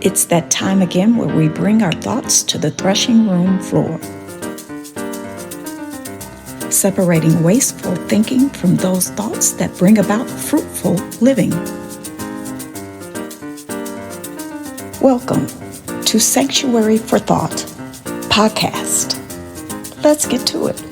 It's that time again where we bring our thoughts to the threshing room floor, separating wasteful thinking from those thoughts that bring about fruitful living. Welcome to Sanctuary for Thought podcast. Let's get to it.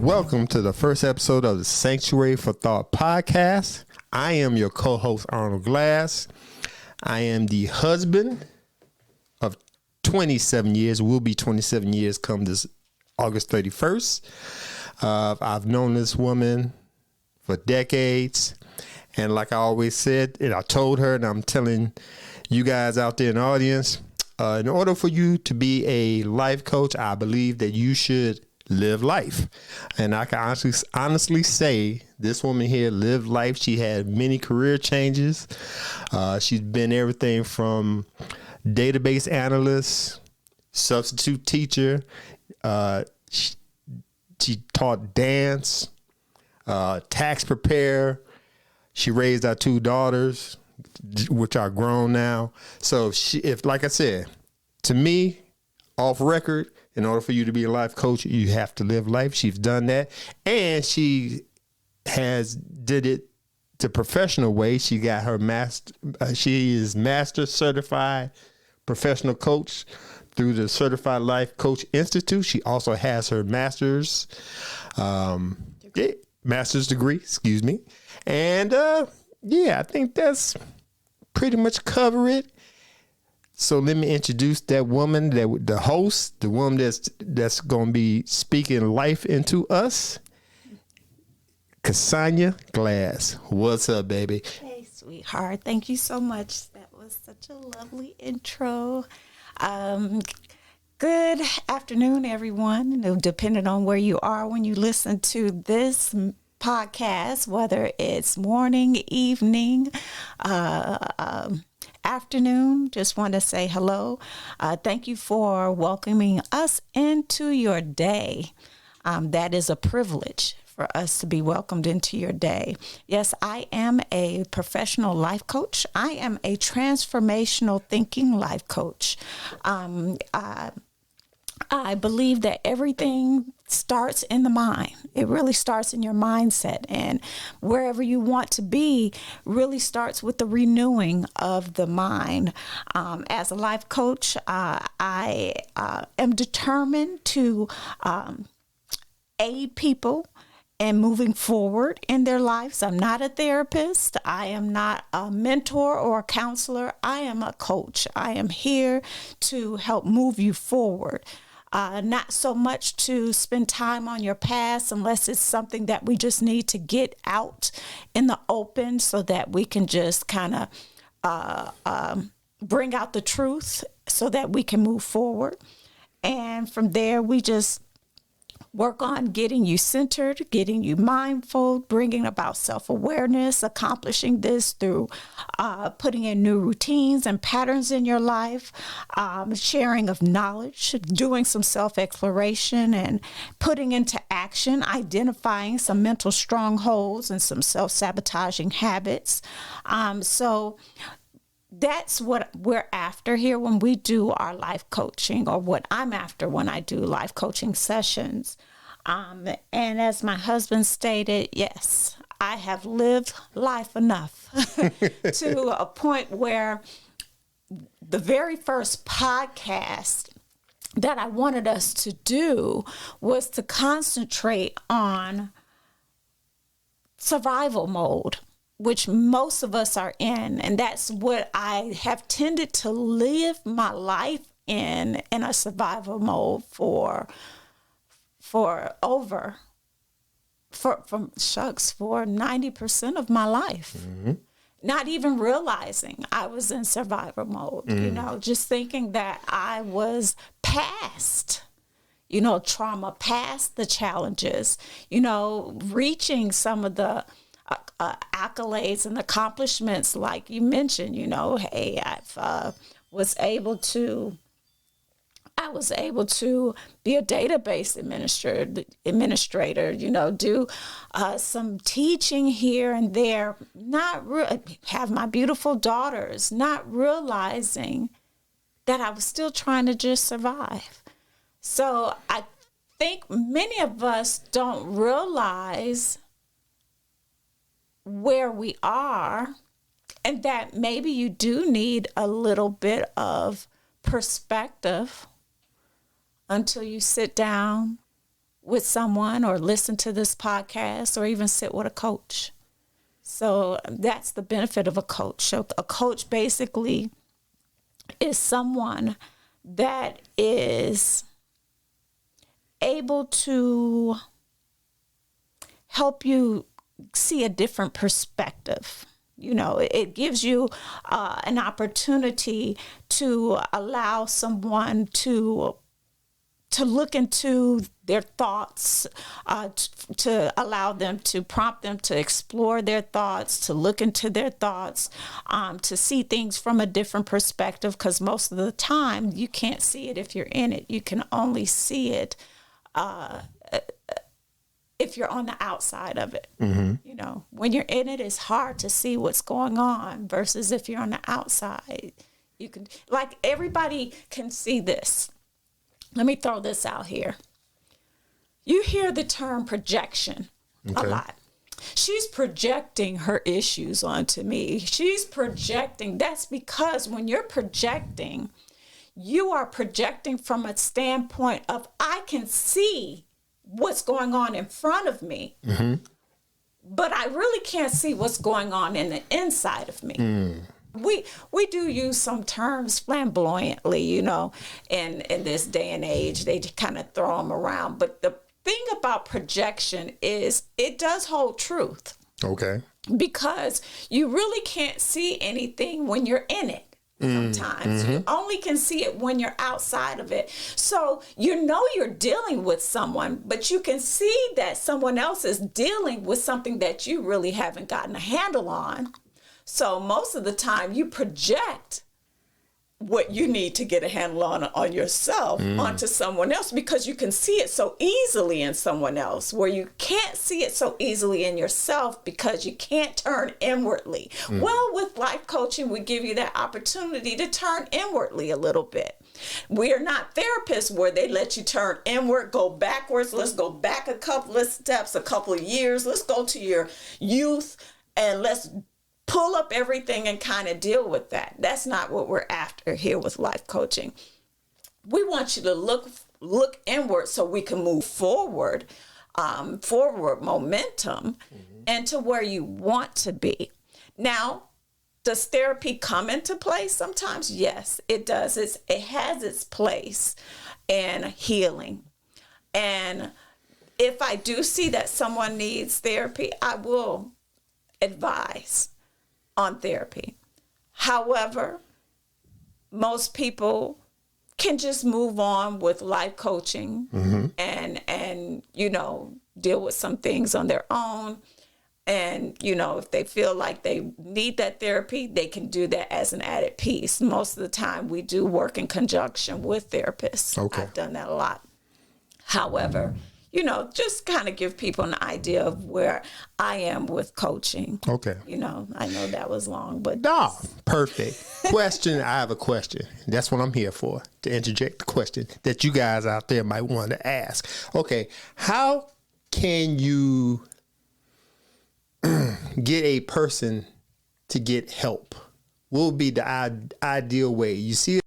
Welcome to the first episode of the Sanctuary for Thought podcast. I am your co-host, Arnold Glass. I am the husband of 27 years, will be 27 years come this August 31st. I've known this woman for decades. And like I always said, and I told her, and I'm telling you guys out there in the audience, in order for you to be a life coach, I believe that you should live life. And I can honestly say this woman here lived life. She had many career changes. She's been everything from database analyst, substitute teacher. She taught dance, tax preparer. She raised our two daughters, which are grown now. So if like I said, to me, off record, in order for you to be a life coach, you have to live life. She's done that. And she did it the professional way. She got her she is master certified professional coach through the Certified Life Coach Institute. She also has her master's degree, excuse me. And I think that's pretty much cover it. So let me introduce that woman, the host, the woman that's going to be speaking life into us, Cassonia Glass. What's up, baby? Hey, sweetheart. Thank you so much. That was such a lovely intro. Good afternoon, everyone. Depending on where you are when you listen to this podcast, whether it's morning, evening, afternoon, just want to say hello. Thank you for welcoming us into your day. That is a privilege for us to be welcomed into your day. Yes, I am a professional life coach. I am a transformational thinking life coach. I believe that everything starts in the mind. It really starts in your mindset, and wherever you want to be really starts with the renewing of the mind. As a life coach, I am determined to aid people in moving forward in their lives. I'm not a therapist. I am not a mentor or a counselor. I am a coach. I am here to help move you forward. Not so much to spend time on your past unless it's something that we just need to get out in the open so that we can just kind of bring out the truth so that we can move forward. And from there, we just work on getting you centered, getting you mindful, bringing about self-awareness, accomplishing this through putting in new routines and patterns in your life, sharing of knowledge, doing some self-exploration and putting into action, identifying some mental strongholds and some self-sabotaging habits. So that's what we're after here when we do our life coaching, or what I'm after when I do life coaching sessions. And as my husband stated, yes, I have lived life enough to a point where the very first podcast that I wanted us to do was to concentrate on survival mode, which most of us are in. And that's what I have tended to live my life in a survival mode for 90% of my life. Mm-hmm. Not even realizing I was in survival mode, just thinking that I was past, trauma past the challenges, reaching some of the accolades and accomplishments, like you mentioned. Hey, I was able to be a database administrator, do some teaching here and there, have my beautiful daughters, not realizing that I was still trying to just survive. So I think many of us don't realize where we are, and that maybe you do need a little bit of perspective until you sit down with someone or listen to this podcast or even sit with a coach. So that's the benefit of a coach. So a coach basically is someone that is able to help you see a different perspective. It gives you an opportunity to allow someone to look into their thoughts, to allow them, to prompt them to explore their thoughts, to look into their thoughts, to see things from a different perspective, because most of the time you can't see it if you're in it. You can only see it if you're on the outside of it. Mm-hmm. When you're in it, it's hard to see what's going on, versus if you're on the outside, you can, like, everybody can see this. Let me throw this out here. You hear the term projection a lot. She's projecting her issues onto me. She's projecting. That's because when you're projecting, you are projecting from a standpoint of, I can see what's going on in front of me, but I really can't see what's going on in the inside of me. We do use some terms flamboyantly, in this day and age. They kind of throw them around. But the thing about projection is it does hold truth. Okay. Because you really can't see anything when you're in it. Sometimes you only can see it when you're outside of it. So you're dealing with someone, but you can see that someone else is dealing with something that you really haven't gotten a handle on. So most of the time you project what you need to get a handle on yourself onto someone else, because you can see it so easily in someone else, where you can't see it so easily in yourself because you can't turn inwardly. Well, with life coaching, we give you that opportunity to turn inwardly a little bit. We are not therapists where they let you turn inward, go backwards. Let's go back a couple of steps, a couple of years. Let's go to your youth and let's pull up everything and kind of deal with that. That's not what we're after here with life coaching. We want you to look inward so we can move forward momentum, and to where you want to be. Now, does therapy come into play sometimes? Yes, it does. It has its place in healing. And if I do see that someone needs therapy, I will advise on therapy. However, most people can just move on with life coaching and deal with some things on their own. And, if they feel like they need that therapy, they can do that as an added piece. Most of the time we do work in conjunction with therapists. Okay. I've done that a lot. However, just kind of give people an idea of where I am with coaching. Okay. I know that was long, but. No, perfect. Question. I have a question. That's what I'm here for, to interject the question that you guys out there might want to ask. Okay. How can you get a person to get help? What would be the ideal way? You see,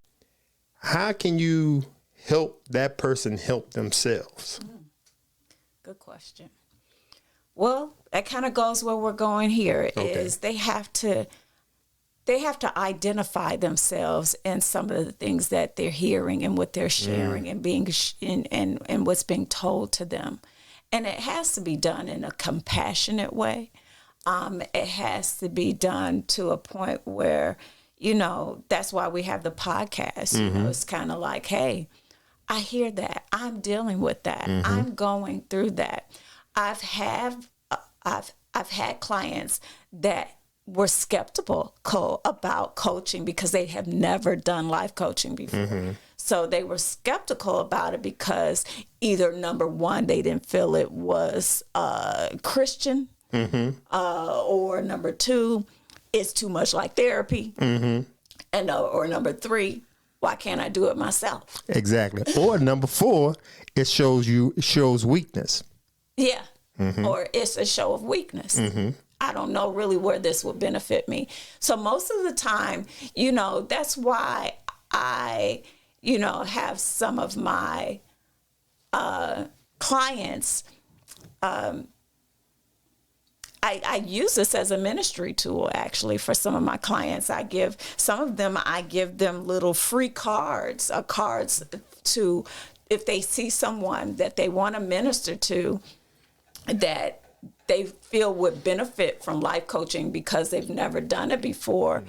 how can you help that person help themselves? Good question. Well, that kind of goes where we're going here. Is they have to identify themselves in some of the things that they're hearing and what they're sharing and being and what's being told to them. And it has to be done in a compassionate way. It has to be done to a point where, that's why we have the podcast. It's kind of like, hey, I hear that. I'm dealing with that. I'm going through that. I've had clients that were skeptical about coaching because they have never done life coaching before. So they were skeptical about it because either, number one, they didn't feel it was Christian, or number two, it's too much like therapy, and or number three, why can't I do it myself? Exactly. Or number four, it shows weakness. Yeah. Or it's a show of weakness. I don't know really where this would benefit me. So most of the time, that's why I, have some of my clients. I use this as a ministry tool, actually, for some of my clients. I give them little free cards to, if they see someone that they want to minister to, that they feel would benefit from life coaching because they've never done it before.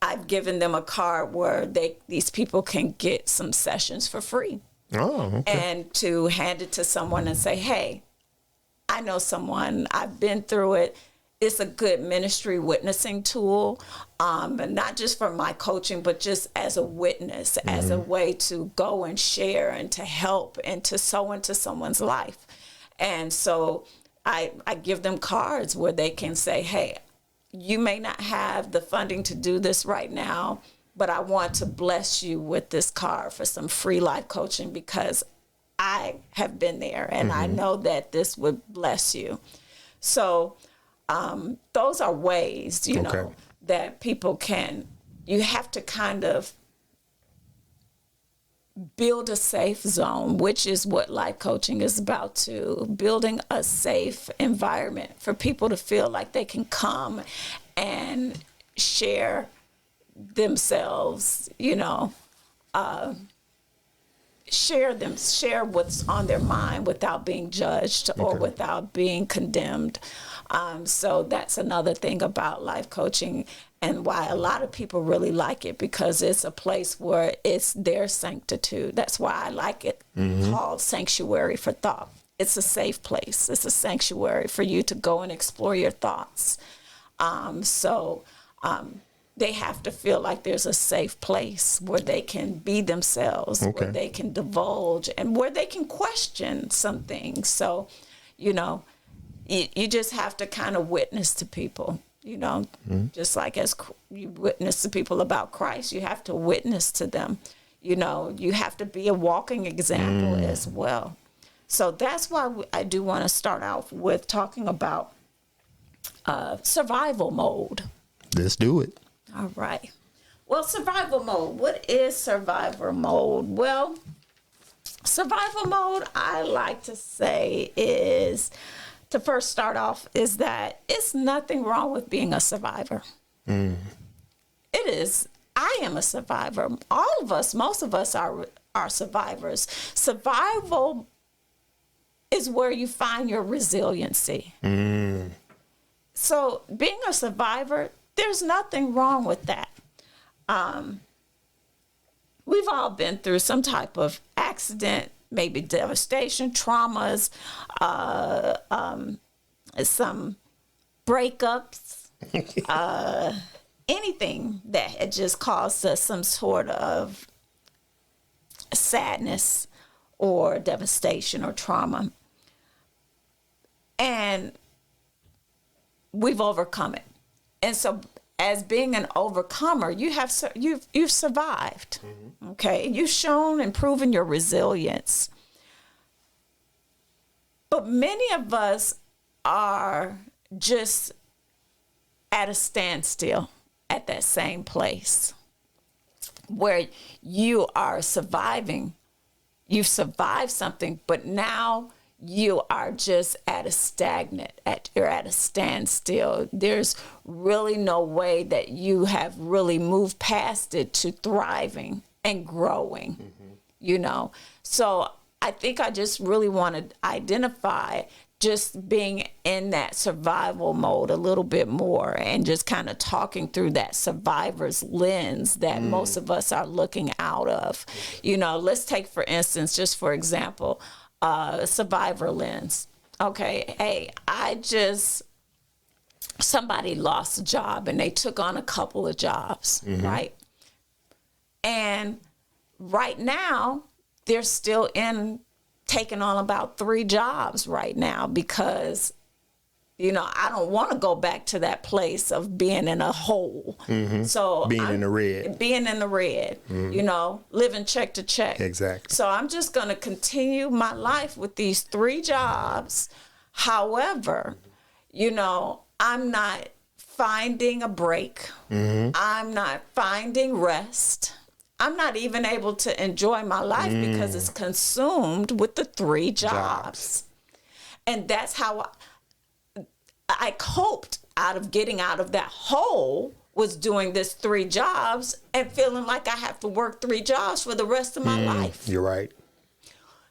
I've given them a card where these people can get some sessions for free. Oh, okay. And to hand it to someone and say, hey, I know someone, I've been through it. It's a good ministry witnessing tool, and not just for my coaching, but just as a witness, as a way to go and share and to help and to sow into someone's life. And so I give them cards where they can say, hey, you may not have the funding to do this right now, but I want to bless you with this card for some free life coaching because I have been there and I know that this would bless you. So those are ways, that people you have to kind of build a safe zone, which is what life coaching is about too. Building a safe environment for people to feel like they can come and share themselves, share what's on their mind without being judged or without being condemned. So that's another thing about life coaching and why a lot of people really like it, because it's a place where it's their sanctitude. That's why I like it called Sanctuary for Thought. It's a safe place. It's a sanctuary for you to go and explore your thoughts. They have to feel like there's a safe place where they can be themselves, where they can divulge, and where they can question some things. So, you just have to kind of witness to people, just like as you witness to people about Christ, you have to witness to them. You have to be a walking example as well. So that's why I do want to start out with talking about survival mode. Let's do it. All right. Well, survival mode. What is survival mode? Well, survival mode, I like to say to first start off, is that it's nothing wrong with being a survivor. It is. I am a survivor. All of us, most of us are survivors. Survival is where you find your resiliency. So being a survivor, there's nothing wrong with that. We've all been through some type of accident, maybe devastation, traumas, some breakups, anything that had just caused us some sort of sadness or devastation or trauma. And we've overcome it. And so as being an overcomer, you've survived, okay? You've shown and proven your resilience. But many of us are just at a standstill at that same place where you are surviving. You've survived something, but now you are just at a you're at a standstill. There's really no way that you have really moved past it to thriving and growing, So I I think I just really want to identify just being in that survival mode a little bit more and just kind of talking through that survivor's lens that most of us are looking out of. You know, let's take, for instance, just for example, survivor lens. Okay, hey, somebody lost a job and they took on a couple of jobs, right? And right now, they're still taking on about 3 jobs right now because, you know, I don't want to go back to that place of being in a hole. So being in the red, you know, living check to check. Exactly. So I'm just going to continue my life with these 3 jobs. However, you know, I'm not finding a break. I'm not finding rest. I'm not even able to enjoy my life because it's consumed with the 3 jobs. And that's how I coped out of getting out of that hole, was doing this 3 jobs and feeling like I have to work 3 jobs for the rest of my life. You're right.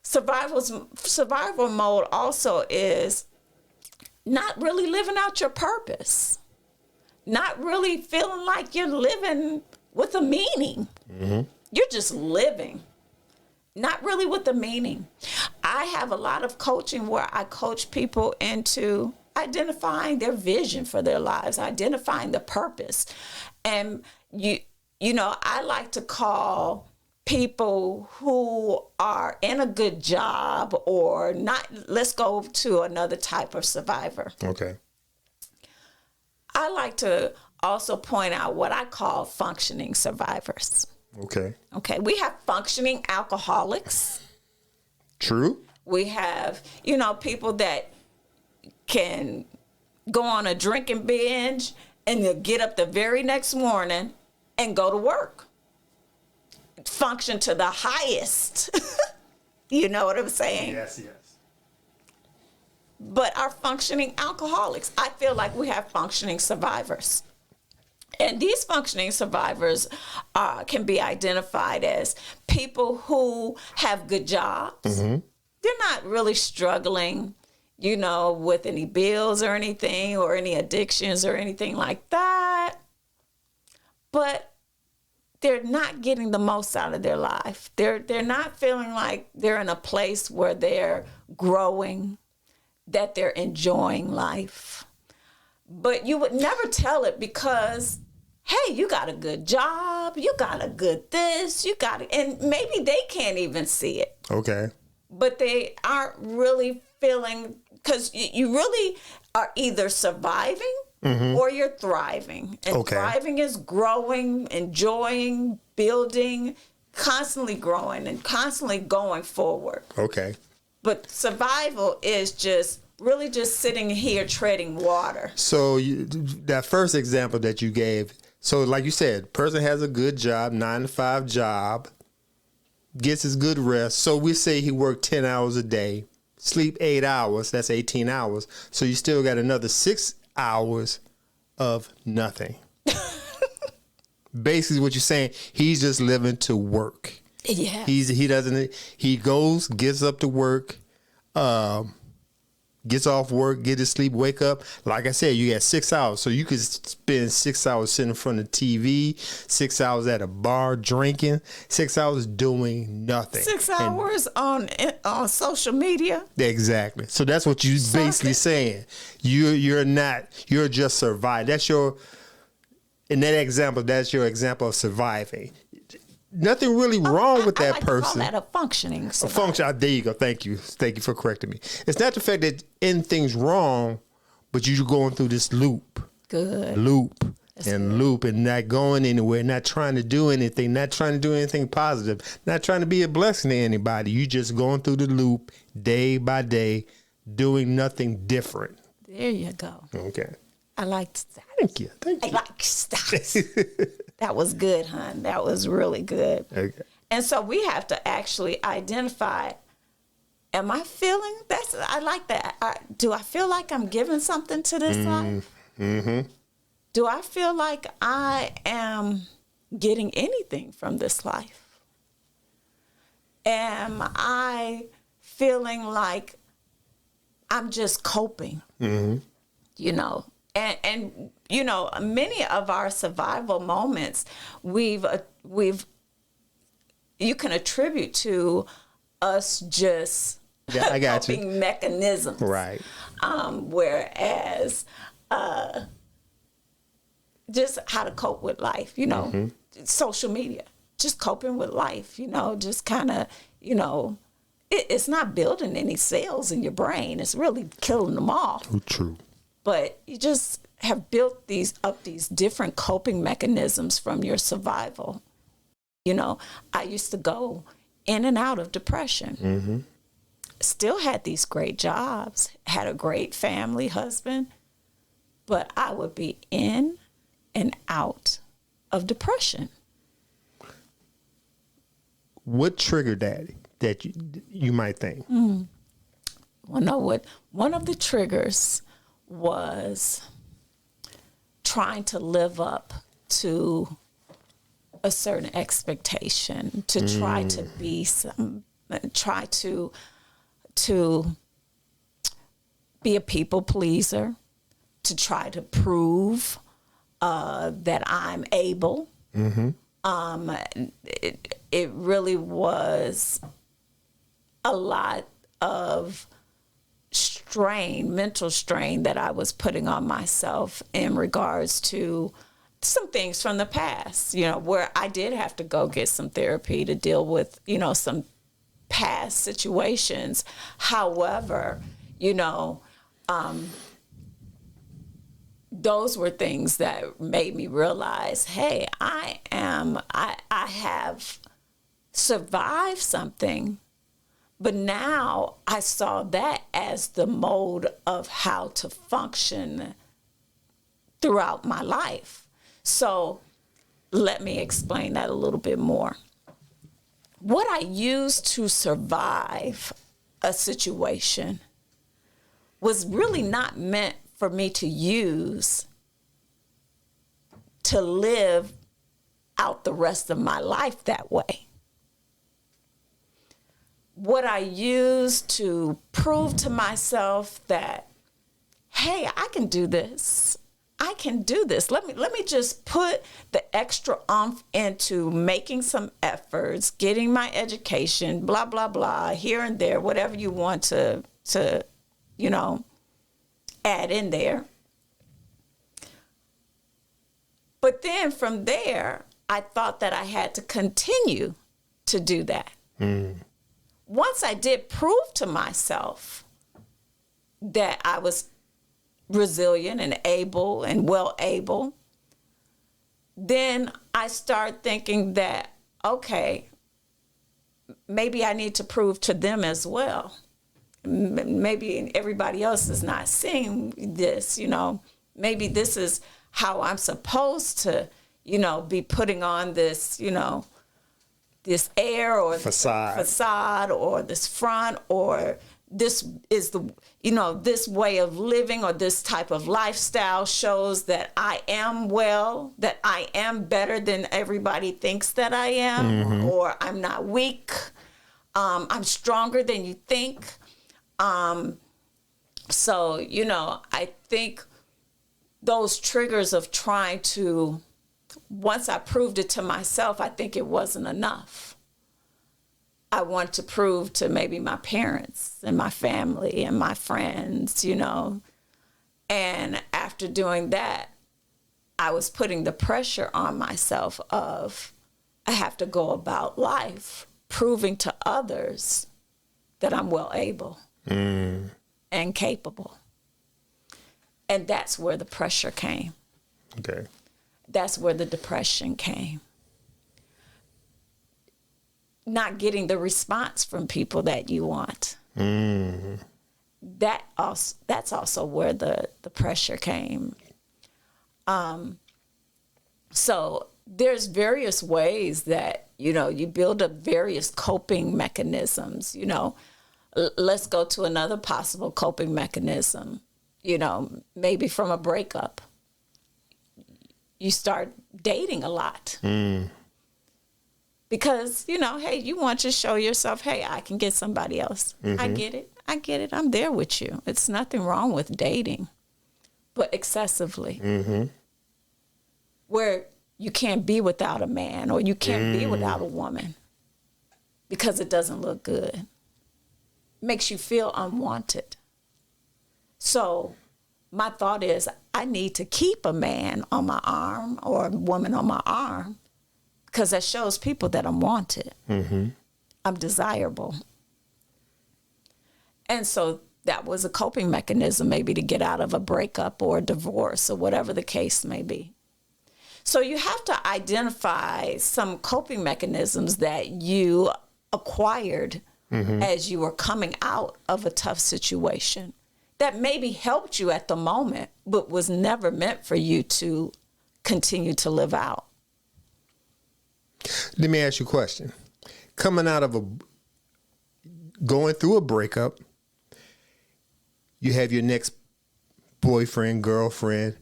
Survival mode also is not really living out your purpose, not really feeling like you're living with a meaning. You're just living, not really with a meaning. I have a lot of coaching where I coach people into identifying their vision for their lives, identifying the purpose. And you know, I like to call people who are in a good job or not. Let's go to another type of survivor. Okay. I like to also point out what I call functioning survivors. Okay. Okay, we have functioning alcoholics. True. We have, you know, people that can go on a drinking binge and they'll get up the very next morning and go to work. Function to the highest. You know what I'm saying? Yes. But our functioning alcoholics, I feel like we have functioning survivors. And these functioning survivors can be identified as people who have good jobs. They're not really struggling, you know, with any bills or anything or any addictions or anything like that. But they're not getting the most out of their life. They're not feeling like they're in a place where they're growing, that they're enjoying life. But you would never tell it because, hey, you got a good job, you got a good this, you got it. And maybe they can't even see it. Okay. But they aren't really feeling, because you really are either surviving or you're thriving. And thriving is growing, enjoying, building, constantly growing and constantly going forward. Okay. But survival is just really just sitting here treading water. So that first example that you gave, so like you said, person has a good job, 9-to-5 job, gets his good rest. So we say he worked 10 hours a day, sleep 8 hours, that's 18 hours. So you still got another 6 hours of nothing. Basically what you're saying, he's just living to work. Yeah. He goes, gets up to work, gets off work, get his sleep, wake up. Like I said, you got 6 hours. So you could spend 6 hours sitting in front of TV, 6 hours at a bar drinking, 6 hours doing nothing. 6 hours on social media. Exactly. So that's what you basically saying. You're just surviving. In that example, that's your example of surviving. Nothing really wrong with that person. I call that a functioning survivor. There you go. Thank you for correcting me. It's not the fact that anything's wrong, but you're going through this loop. Good. Loop and not going anywhere, not trying to do anything, not trying to do anything positive, not trying to be a blessing to anybody. You just going through the loop day by day, doing nothing different. There you go. Okay. I liked that. Thank you. I like that. That was good, hon. That was really good. Okay. And so we have to actually identify, am I feeling that's, I like that. Do I feel like I'm giving something to this life? Mm-hmm. Do I feel like I am getting anything from this life? Am I feeling like I'm just coping, you know. And you know, many of our survival moments we've you can attribute to us just I got coping you. mechanisms. Right. Whereas just how to cope with life, you know, social media, just coping with life, you know, just kind of, you know, it's not building any cells in your brain. It's really killing them all. True. But you just have built these different coping mechanisms from your survival. You know, I used to go in and out of depression. Still had these great jobs, had a great family, husband, but I would be in and out of depression. What triggered that you might think? Well, no, what one of the triggers was trying to live up to a certain expectation, to try to be try to be a people pleaser, to try to prove that I'm able. It really was a lot of strain, mental strain that I was putting on myself in regards to some things from the past, you know, where I did have to go get some therapy to deal with, you know, some past situations. However, you know, those were things that made me realize, hey, I have survived something, but now I saw that as the mode of how to function throughout my life. So let me explain that a little bit more. What I used to survive a situation was really not meant for me to use to live out the rest of my life that way. What I used to prove to myself that, hey, I can do this. I can do this. Let me just put the extra oomph into making some efforts, getting my education, blah, blah, blah, here and there, whatever you want to you know, add in there. But then from there, I thought that I had to continue to do that. Once I did prove to myself that I was resilient and able and well able, then I start thinking that, okay, maybe I need to prove to them as well. Maybe everybody else is not seeing this, you know. Maybe this is how I'm supposed to, you know, be putting on this, you know, this air or facade or this front, or this is the, you know, this way of living or this type of lifestyle shows that I am well, that I am better than everybody thinks that I am, or I'm not weak. I'm stronger than you think. So, you know, I think those triggers of trying to, once I proved it to myself, I think it wasn't enough. I want to prove to maybe my parents and my family and my friends, you know. And after doing that, I was putting the pressure on myself of, I have to go about life proving to others that I'm well able and capable. And that's where the pressure came. Okay. That's where the depression came. Not getting the response from people that you want. That's also where the pressure came. So there's various ways that, you know, you build up various coping mechanisms. You know, let's go to another possible coping mechanism. You know, maybe from a breakup, you start dating a lot. Because, hey, you want to show yourself, hey, I can get somebody else. I get it. I'm there with you. It's nothing wrong with dating, but excessively. Where you can't be without a man or you can't be without a woman because it doesn't look good. Makes you feel unwanted. So my thought is I need to keep a man on my arm or a woman on my arm because that shows people that I'm wanted. I'm desirable. And so that was a coping mechanism maybe to get out of a breakup or a divorce or whatever the case may be. So you have to identify some coping mechanisms that you acquired as you were coming out of a tough situation that maybe helped you at the moment, but was never meant for you to continue to live out. Let me ask you a question. Coming out of going through a breakup, you have your next boyfriend, girlfriend.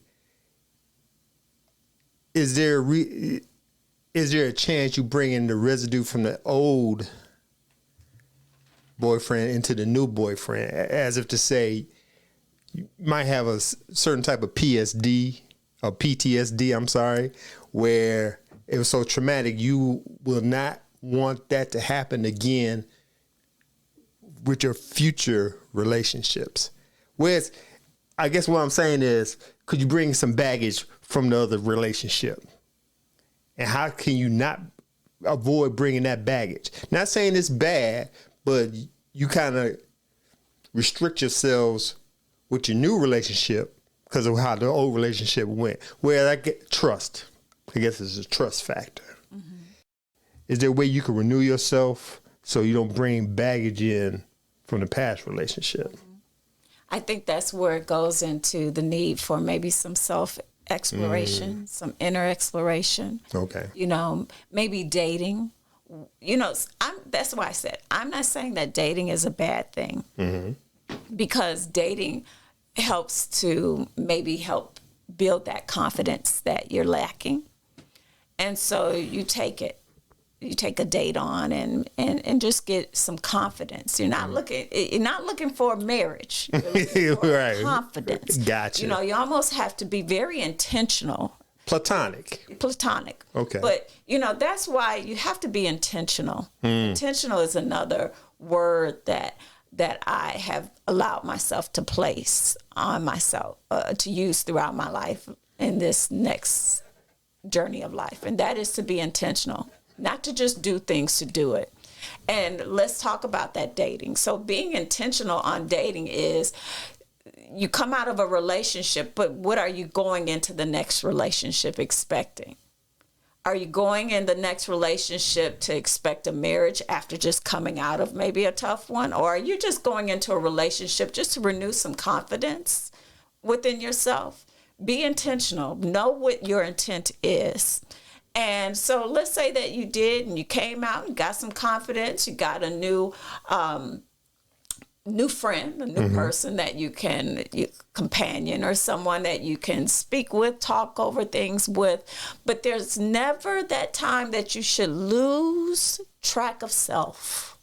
Is there a chance you bring in the residue from the old boyfriend into the new boyfriend, as if to say you might have a certain type of PTSD, where it was so traumatic you will not want that to happen again with your future relationships? Whereas, I guess what I'm saying is, could you bring some baggage from the other relationship? And how can you not avoid bringing that baggage? Not saying it's bad, but you kind of restrict yourselves with your new relationship because of how the old relationship went. Where I get trust. I guess it's a trust factor. Is there a way you can renew yourself so you don't bring baggage in from the past relationship? I think that's where it goes into the need for maybe some self-exploration, some inner exploration. Okay. Maybe dating. That's why I said, I'm not saying that dating is a bad thing. Because dating helps to maybe help build that confidence that you're lacking. And so you take a date on and just get some confidence. You're not looking for a marriage. You're looking for right. Confidence. Gotcha. You almost have to be very intentional. Platonic. Okay. But, that's why you have to be intentional. Intentional is another word that I have allowed myself to place on myself, to use throughout my life in this next journey of life. And that is to be intentional, not to just do things to do it. And let's talk about that dating. So being intentional on dating is you come out of a relationship, but what are you going into the next relationship expecting? Are you going in the next relationship to expect a marriage after just coming out of maybe a tough one? Or are you just going into a relationship just to renew some confidence within yourself? Be intentional. Know what your intent is. And so let's say that you did and you came out and got some confidence. You got a new friend, a new person that you companion or someone that you can speak with, talk over things with. But there's never that time that you should lose track of self.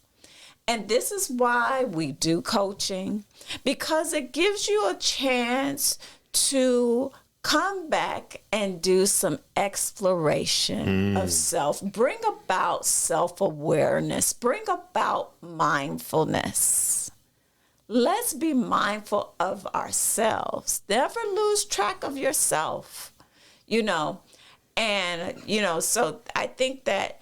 And this is why we do coaching, because it gives you a chance to come back and do some exploration of self. Bring about self-awareness. Bring about mindfulness. Let's be mindful of ourselves. Never lose track of yourself, And, so I think that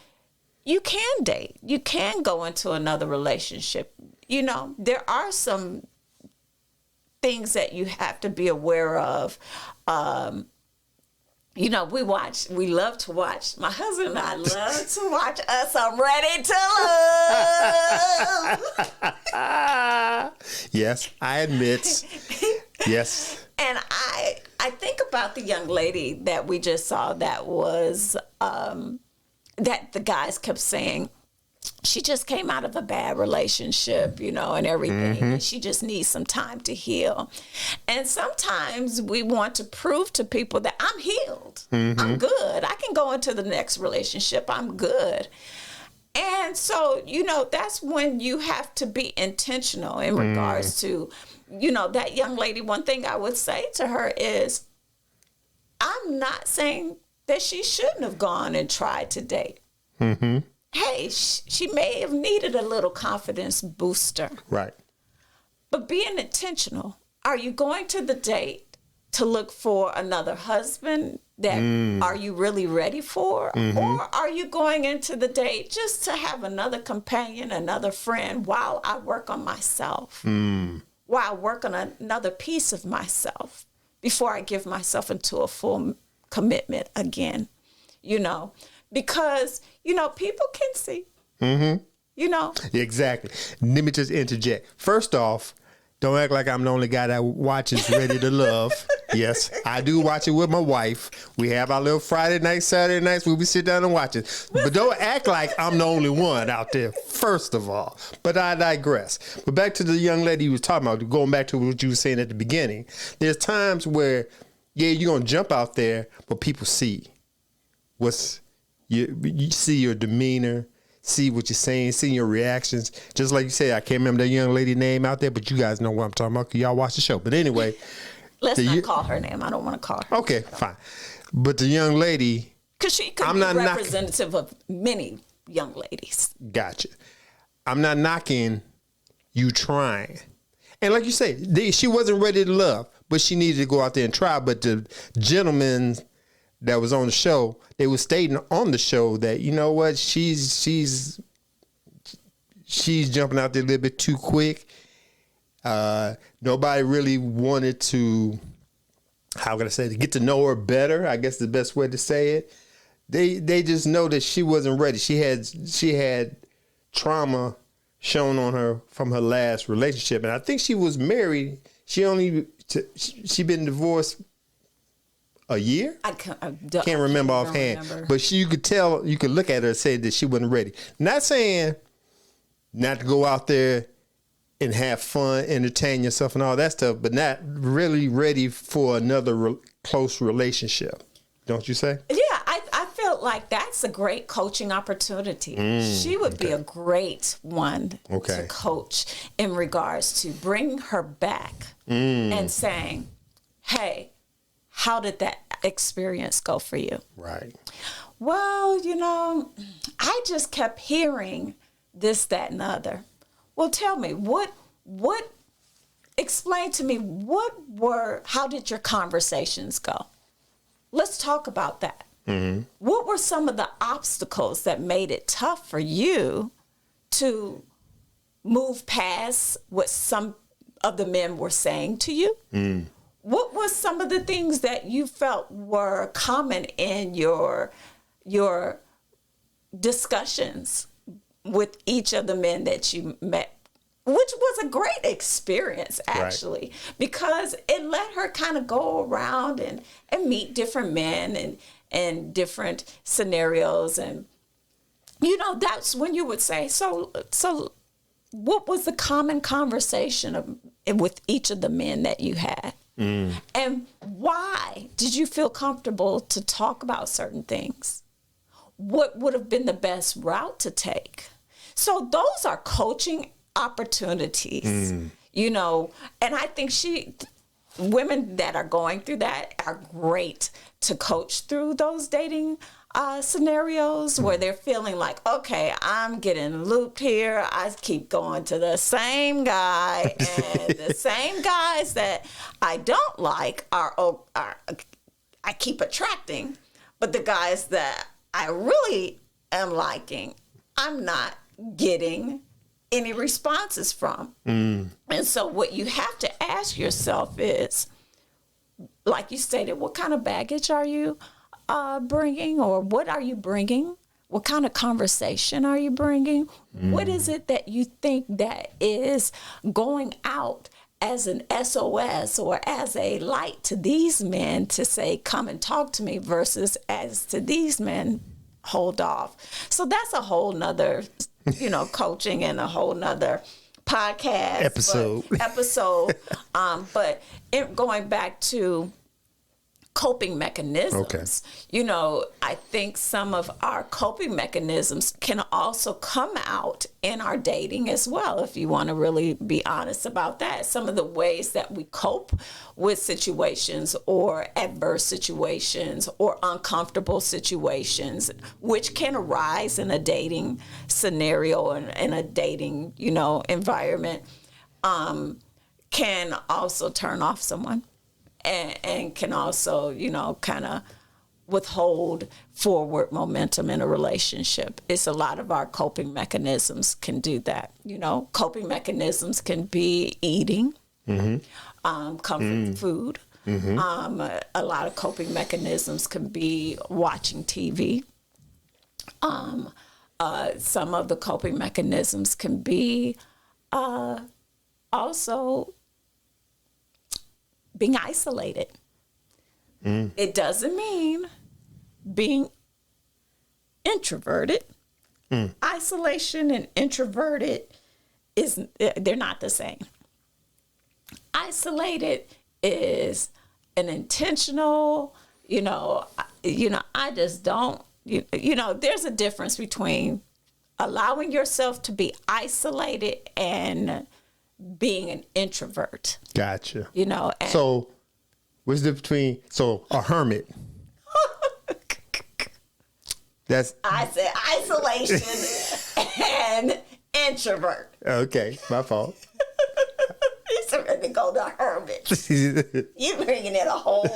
you can date. You can go into another relationship. There are some things that you have to be aware of. We love to watch. My husband and I love to watch Us. I'm Ready to Love. Yes, I admit. Yes. And I think about the young lady that we just saw that was, that the guys kept saying, she just came out of a bad relationship, and everything. And she just needs some time to heal. And sometimes we want to prove to people that I'm healed. I'm good. I can go into the next relationship. I'm good. And so, that's when you have to be intentional in regards to, that young lady. One thing I would say to her is, I'm not saying that she shouldn't have gone and tried to date. Mm-hmm. Hey, she may have needed a little confidence booster. Right. But being intentional, are you going to the date to look for another husband that are you really ready for? Mm-hmm. Or are you going into the date just to have another companion, another friend while I work on myself? While I work on another piece of myself before I give myself into a full commitment again, because, people can see, Exactly. Let me just interject. First off, don't act like I'm the only guy that watches Ready to Love. Yes, I do watch it with my wife. We have our little Friday nights, Saturday nights where we sit down and watch it. But don't act like I'm the only one out there, first of all. But I digress. But back to the young lady you was talking about, going back to what you were saying at the beginning. There's times where, you're going to jump out there, but people see you see your demeanor, see what you're saying, see your reactions. Just like you say, I can't remember that young lady name out there, but you guys know what I'm talking about because y'all watch the show. But anyway. Let's not call her name. I don't want to call her. Okay, fine. But the young lady. Because she could be representative of many young ladies. Gotcha. I'm not knocking you trying. And like you say, she wasn't ready to love, but she needed to go out there and try. But the gentleman that was on the show, they were stating on the show that, you know what, she's jumping out there a little bit too quick. Nobody really wanted to, how can I say, to get to know her better, I guess the best way to say it. They just know that she wasn't ready. She had trauma shown on her from her last relationship. And I think she was married. She been divorced a year? I can't remember offhand. But you could tell, you could look at her and say that she wasn't ready. Not saying not to go out there and have fun, entertain yourself and all that stuff, but not really ready for another close relationship. Don't you say? Yeah, I feel like that's a great coaching opportunity. She would be a great one to coach in regards to bringing her back and saying, hey, how did that experience go for you? Right. Well, I just kept hearing this, that, and the other. Well, tell me, explain to me, how did your conversations go? Let's talk about that. Mm-hmm. What were some of the obstacles that made it tough for you to move past what some of the men were saying to you? What was some of the things that you felt were common in your discussions with each of the men that you met, which was a great experience, actually, because it let her kind of go around and meet different men and different scenarios. And, that's when you would say, so what was the common conversation with each of the men that you had? And why did you feel comfortable to talk about certain things? What would have been the best route to take? So those are coaching opportunities, and I think women that are going through that are great to coach through those dating scenarios where they're feeling like, okay, I'm getting looped here. I keep going to the same guy, and the same guys that I don't like are I keep attracting, but the guys that I really am liking, I'm not getting any responses from. And so what you have to ask yourself is, like you stated, what kind of baggage are you bringing, or what are you bringing? What kind of conversation are you bringing? What is it that you think that is going out as an SOS or as a light to these men to say, come and talk to me, versus as to these men, hold off? So that's a whole nother, coaching and a whole nother podcast episode. But going back to coping mechanisms. I think some of our coping mechanisms can also come out in our dating as well, if you want to really be honest about that. Some of the ways that we cope with situations or adverse situations or uncomfortable situations, which can arise in a dating scenario and in a dating, environment, can also turn off someone. And can also, kind of withhold forward momentum in a relationship. It's a lot of our coping mechanisms can do that. Coping mechanisms can be eating, comfort food. A lot of coping mechanisms can be watching TV. Some of the coping mechanisms can be also being isolated. It doesn't mean being introverted. Isolation and introverted they're not the same. Isolated is an intentional, I just don't, there's a difference between allowing yourself to be isolated and being an introvert. Gotcha. And so what's the between a hermit? I said isolation and introvert. Okay, my fault. He's ready to go to hermit. You're bringing in a whole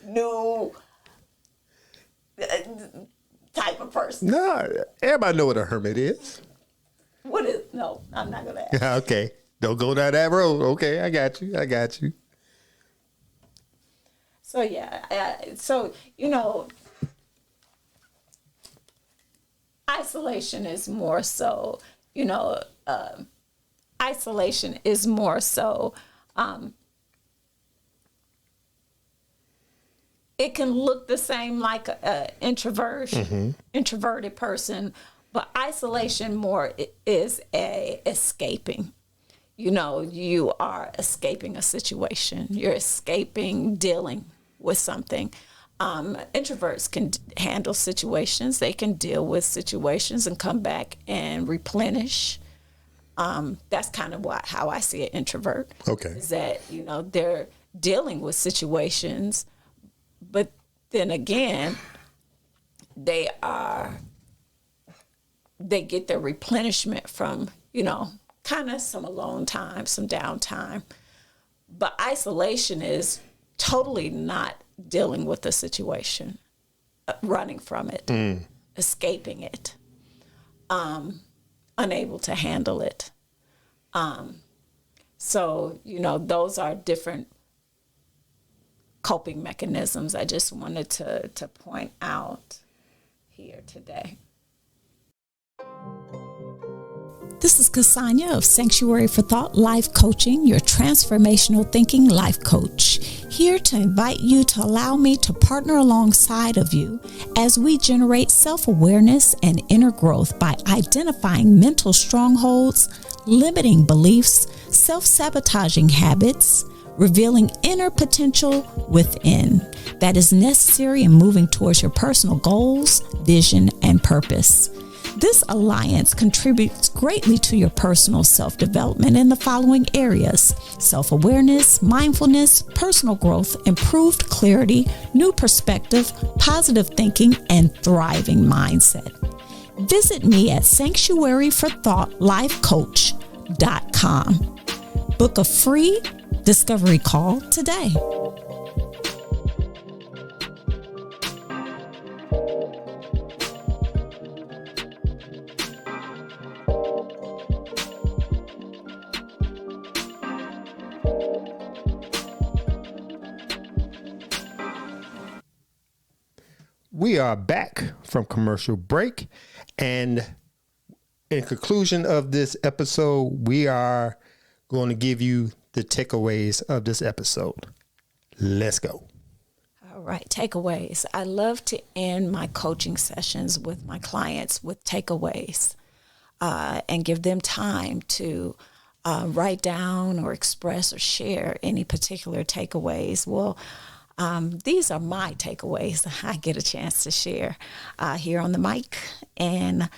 new type of person. No, everybody know what a hermit is. What is? No, I'm not gonna ask. Okay, don't go down that road. Okay, I got you. So yeah, isolation is more so. Isolation is more so. It can look the same like an introverted person, but isolation more is escaping. You are escaping a situation. You're escaping dealing with something. Introverts can handle situations. They can deal with situations and come back and replenish. That's kind of how I see an introvert. Okay. Is that, they're dealing with situations, but then again, they get their replenishment from, kind of some alone time, some downtime. But isolation is totally not dealing with the situation, running from it, escaping it, unable to handle it. So, those are different coping mechanisms I just wanted to point out here today. This is Cassonia of Sanctuary for Thought Life Coaching, your transformational thinking life coach, here to invite you to allow me to partner alongside of you as we generate self-awareness and inner growth by identifying mental strongholds, limiting beliefs, self-sabotaging habits, revealing inner potential within that is necessary in moving towards your personal goals, vision, and purpose. This alliance contributes greatly to your personal self-development in the following areas: self-awareness, mindfulness, personal growth, improved clarity, new perspective, positive thinking, and thriving mindset. Visit me at sanctuaryforthoughtlifecoach.com. Book a free discovery call today. We are back from commercial break, and in conclusion of this episode, we are going to give you the takeaways of this episode. Let's go. All right, takeaways. I love to end my coaching sessions with my clients with takeaways and give them time to write down or express or share any particular takeaways. Well, These are my takeaways I get a chance to share here on the mic. And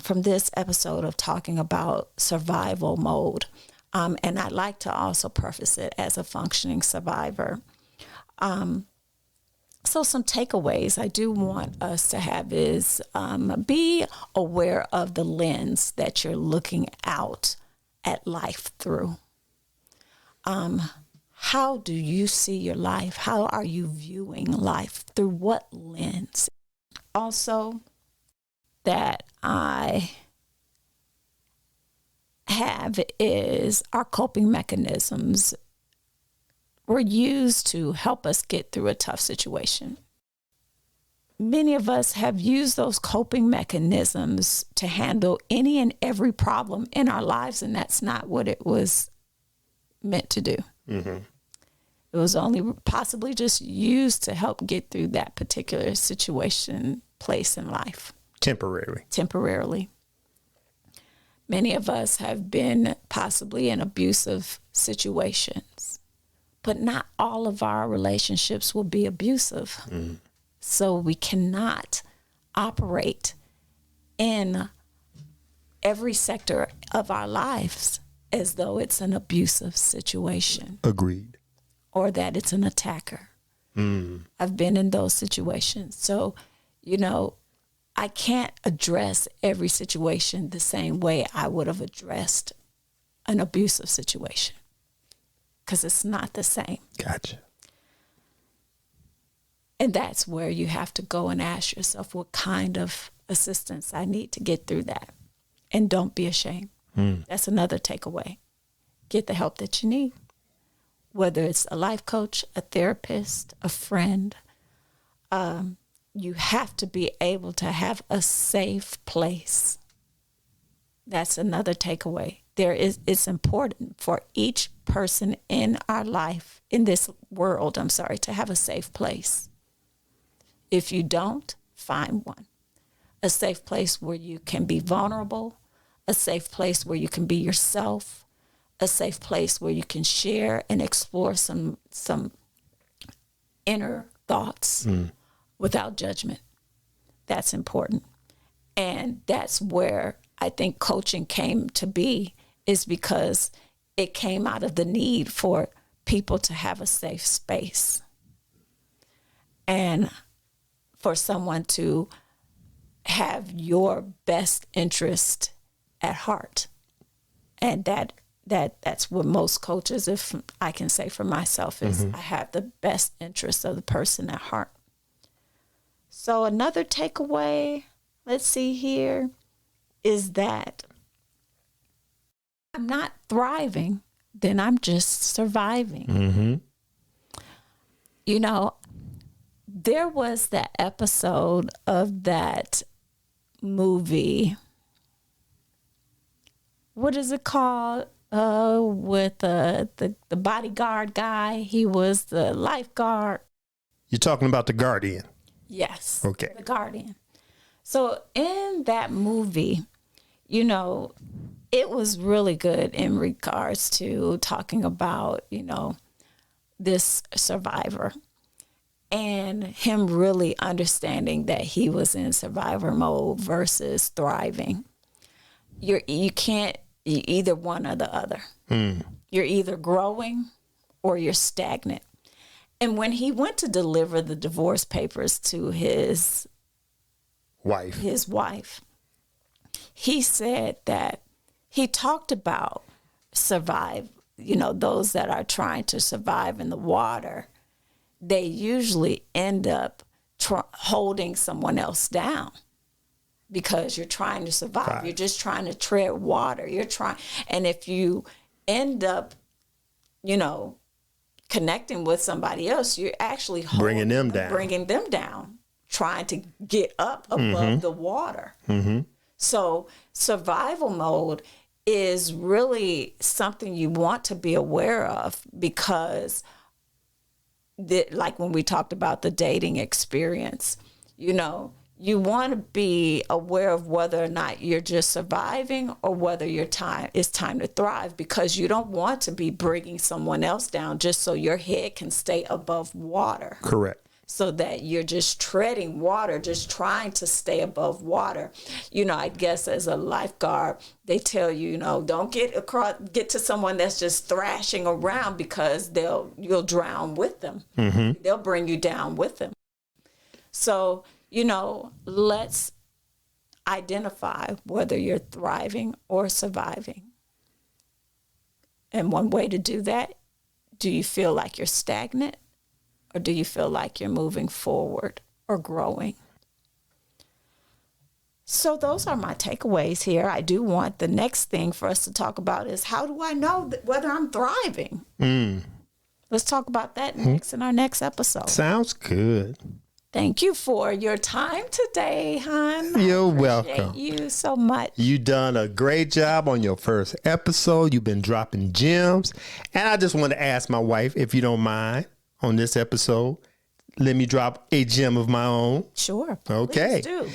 from this episode of talking about survival mode. And I'd like to also preface it as a functioning survivor. So some takeaways I do want us to have is be aware of the lens that you're looking out at life through. How do you see your life? How are you viewing life? Through what lens? Also, that I have is our coping mechanisms were used to help us get through a tough situation. Many of us have used those coping mechanisms to handle any and every problem in our lives, and that's not what it was meant to do. Mm-hmm. It was only possibly just used to help get through that particular situation, place in life. Temporarily. Many of us have been possibly in abusive situations, but not all of our relationships will be abusive. Mm. So we cannot operate in every sector of our lives as though it's an abusive situation. Agreed. Or that it's an attacker. Mm. I've been in those situations. So, I can't address every situation the same way I would have addressed an abusive situation, because it's not the same. Gotcha. And that's where you have to go and ask yourself what kind of assistance I need to get through that. And don't be ashamed. Mm. That's another takeaway. Get the help that you need, whether it's a life coach, a therapist, a friend. You have to be able to have a safe place. That's another takeaway. It's important for each person in our life, in this world, to have a safe place. If you don't, find one. A safe place where you can be vulnerable, a safe place where you can be yourself, a safe place where you can share and explore some inner thoughts without judgment. That's important. And that's where I think coaching came to be, is because it came out of the need for people to have a safe space and for someone to have your best interest at heart. And that's what most coaches, if I can say for myself, is I have the best interest of the person at heart. So another takeaway, let's see here, is that I'm not thriving, then I'm just surviving. Mm-hmm. There was that episode of that movie. What is it called? With the bodyguard guy. He was the lifeguard. You're talking about The Guardian? Yes. Okay. The Guardian. So in that movie, it was really good in regards to talking about, this survivor and him really understanding that he was in survivor mode versus thriving. You can't, you're either one or the other. You're either growing or you're stagnant. And when he went to deliver the divorce papers to his wife, he said that he talked about those that are trying to survive in the water, they usually end up holding someone else down because you're trying to survive. Right. You're just trying to tread water. And if you end up, connecting with somebody else, you're actually bringing them down, trying to get up above the water. Mm-hmm. So survival mode is really something you want to be aware of, because like when we talked about the dating experience, you you want to be aware of whether or not you're just surviving or whether it's time to thrive, because you don't want to be bringing someone else down just so your head can stay above water. Correct. So that you're just treading water, just trying to stay above water. I guess as a lifeguard, they tell you, don't get to someone that's just thrashing around, because you'll drown with them. Mm-hmm. They'll bring you down with them. So, let's identify whether you're thriving or surviving. And one way to do that, do you feel like you're stagnant? Or do you feel like you're moving forward or growing? So those are my takeaways here. I do want the next thing for us to talk about is, how do I know whether I'm thriving? Let's talk about that next in our next episode. Sounds good. Thank you for your time today, hon. You're welcome. welcome. You so much. You done a great job on your first episode. You've been dropping gems. And I just want to ask my wife, if you don't mind, on this episode, let me drop a gem of my own. Sure. Okay. Please do.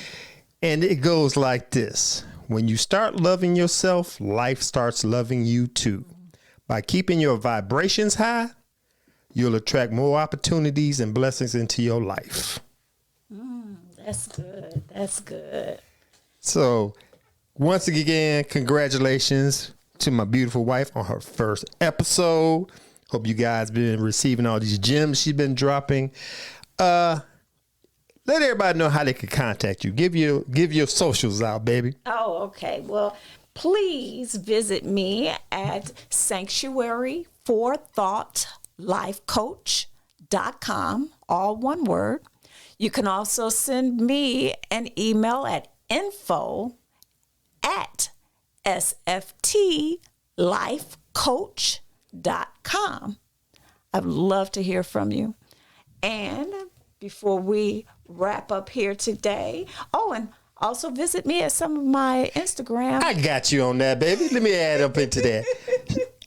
And it goes like this. When you start loving yourself, life starts loving you too. By keeping your vibrations high, you'll attract more opportunities and blessings into your life. That's good. That's good. So, once again, congratulations to my beautiful wife on her first episode. Hope you guys been receiving all these gems she's been dropping. Let everybody know how they can contact you. Give your socials out, baby. Oh, okay. Well, please visit me at sanctuaryforthoughtlifecoach.com, all one word. You can also send me an email at info@sftlifecoach.com. I'd love to hear from you. And before we wrap up here today, and also visit me at some of my Instagram. I got you on that, baby. Let me add up into that.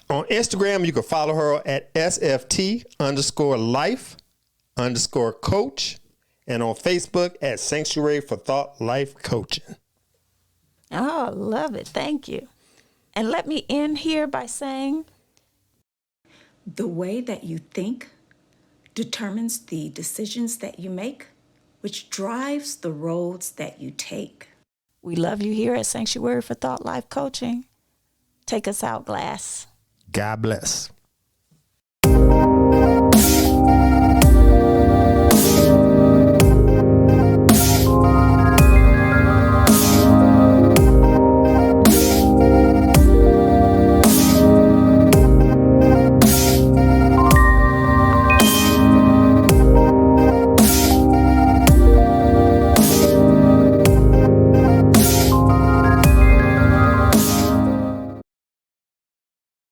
On Instagram, you can follow her at SFT_life_coach. And on Facebook at Sanctuary for Thought Life Coaching. Oh, love it. Thank you. And let me end here by saying, the way that you think determines the decisions that you make, which drives the roads that you take. We love you here at Sanctuary for Thought Life Coaching. Take us out, Glass. God bless.